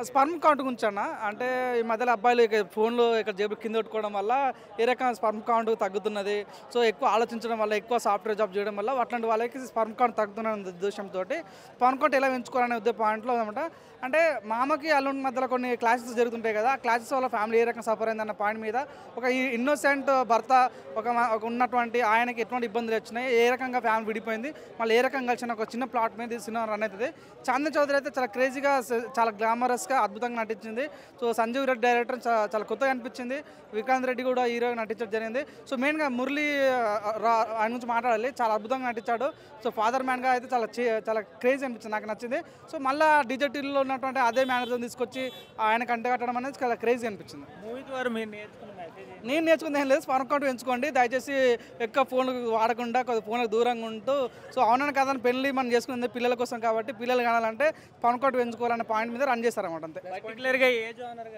Sperm count గురించి అన్న అంటే ఈ మధ్యలో అబ్బాయిలు ఇక ఫోన్లో ఇక్కడ జేబు కింద పెట్టుకోవడం వల్ల ఏ రకమైన స్పర్మ్ కౌంట్ తగ్గుతున్నది. సో ఎక్కువ ఆలోచించడం వల్ల ఎక్కువ సాఫ్ట్వేర్ జాబ్ చేయడం వల్ల అట్లాంటి వాళ్ళకి స్పర్మ్ కౌంట్ తగ్గుతున్న ఉద్దేశంతో స్పర్మ్ కౌంట్ ఎలా పెంచుకోవాలనే పాయింట్లో అనమాట. అంటే మామకి అల్లుండి మధ్యలో కొన్ని క్లాసెస్ జరుగుతుంటాయి కదా, ఆ క్లాసెస్ వల్ల ఫ్యామిలీ ఏ రకంగా సఫర్ అయిందన్న పాయింట్ మీద ఒక ఇన్నోసెంట్ భర్త ఒక ఉన్నటువంటి ఆయనకి ఎటువంటి ఇబ్బందులు వచ్చినాయి, ఏ రకంగా ఫ్యామిలీ విడిపోయింది, మళ్ళీ ఏ రకంగా కలిసిన ఒక చిన్న ప్లాట్ మీద ఈ సినిమా రన్ అవుతుంది. చాందనీ చౌదరి అయితే చాలా క్రేజీగా చాలా గ్లామరస్గా అద్భుతంగా నటించింది. సో సంజీవ్ రెడ్డి డైరెక్టర్ చాలా కొత్తగా అనిపించింది. విక్రాంత్ రెడ్డి కూడా హీరోగా నటించడం జరిగింది. సో మెయిన్గా మురళీ ఆయన గురించి మాట్లాడాలి, చాలా అద్భుతంగా నటించాడు. సో ఫాదర్ మ్యాన్గా అయితే చాలా క్రేజీ అనిపించింది, నాకు నచ్చింది. సో మళ్ళీ డిజెటీలో ఉన్నటువంటి అదే మేనేజర్ తీసుకొచ్చి ఆయన కంటే కట్టడం అనేది చాలా క్రేజీ అనిపించింది. మూవీ ద్వారా మీరు నేను నేర్చుకుంది ఏం లేదు, స్పర్మ్ కౌంట్ పెంచుకోండి దయచేసి. ఎక్కువ ఫోన్ వాడకుండా కొద్దిగా ఫోన్లకు దూరంగా ఉంటూ, సో అవునని కాదని పెళ్ళి మనం చేసుకునేది పిల్లల కోసం కాబట్టి పిల్లలు కావాలంటే స్పర్మ్ కౌంట్ పెంచుకోవాలనే పాయింట్ మీద రన్ చేస్తారన్నమాట. అంతే. పర్టికులర్గా ఏ జోనర్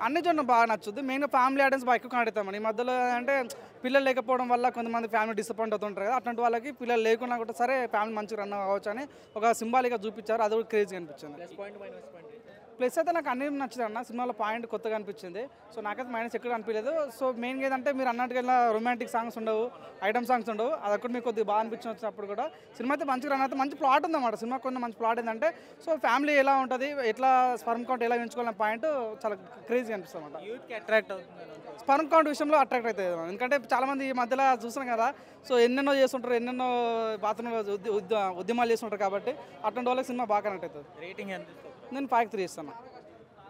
అన్ని జోన్లు బాగా నచ్చుద్ది. మెయిన్గా ఫ్యామిలీ ఆడియన్స్ బాగా ఎక్కువ కనెక్ట్ అవుతామని. ఈ మధ్యలో అంటే పిల్లలు లేకపోవడం వల్ల కొంతమంది ఫ్యామిలీ డిసప్పాయింట్ అవుతుంటారు కదా, అట్లాంటి వాళ్ళకి పిల్లలు లేకున్నా కూడా సరే ఫ్యామిలీ మంచిగా రన్ అవ్వచ్చు అని ఒక సింబాలిక్గా చూపించారు. అది కూడా క్రేజీ అనిపించింది. ప్లస్ అయితే నాకు అన్ని నచ్చింది అన్న, సినిమాలో పాయింట్ కొత్తగా అనిపించింది. సో నాకైతే మైనస్ ఎక్కడ అనిపించలేదు. సో మెయిన్గా ఏంటంటే మీరు అన్నట్టుగా రొమాంటిక్ సాంగ్స్ ఉండవు, ఐటమ్ సాంగ్స్ ఉండవు, అదొక్కటి మీకు కొద్దిగా బాగా అనిపించినప్పుడు కూడా సినిమా అయితే మంచిగా రన్ అయితే మంచి ప్లాట్ ఉందన్నమాట. సినిమా కొన్ని మంచి ప్లాట్ ఏంటంటే సో ఫ్యామిలీ ఎలా ఉంటుంది, ఎట్లా స్పర్మ్ కౌంట్ ఎలా పెంచుకోవాలనే పాయింట్ చాలా క్రేజీ అనిపిస్తుంది అన్నమాట. యూత్కి అట్రాక్ట్ అవుతుంది. స్పర్మ్ కౌంట్ విషయంలో అట్రాక్ట్ అవుతుంది. ఎందుకంటే చాలామంది ఈ మధ్యలో చూస్తున్నాం కదా, సో ఎన్నెన్నో చేస్తుంటారు, ఎన్నెన్నో బాత్రూంలో ఉద్యమాలు చేస్తుంటారు కాబట్టి అట్లాంటి వాళ్ళకి సినిమా బాగా కనెక్ట్ అవుతుంది. రేటింగ్ ఎంత? నేను 5.3 ఇస్తాను.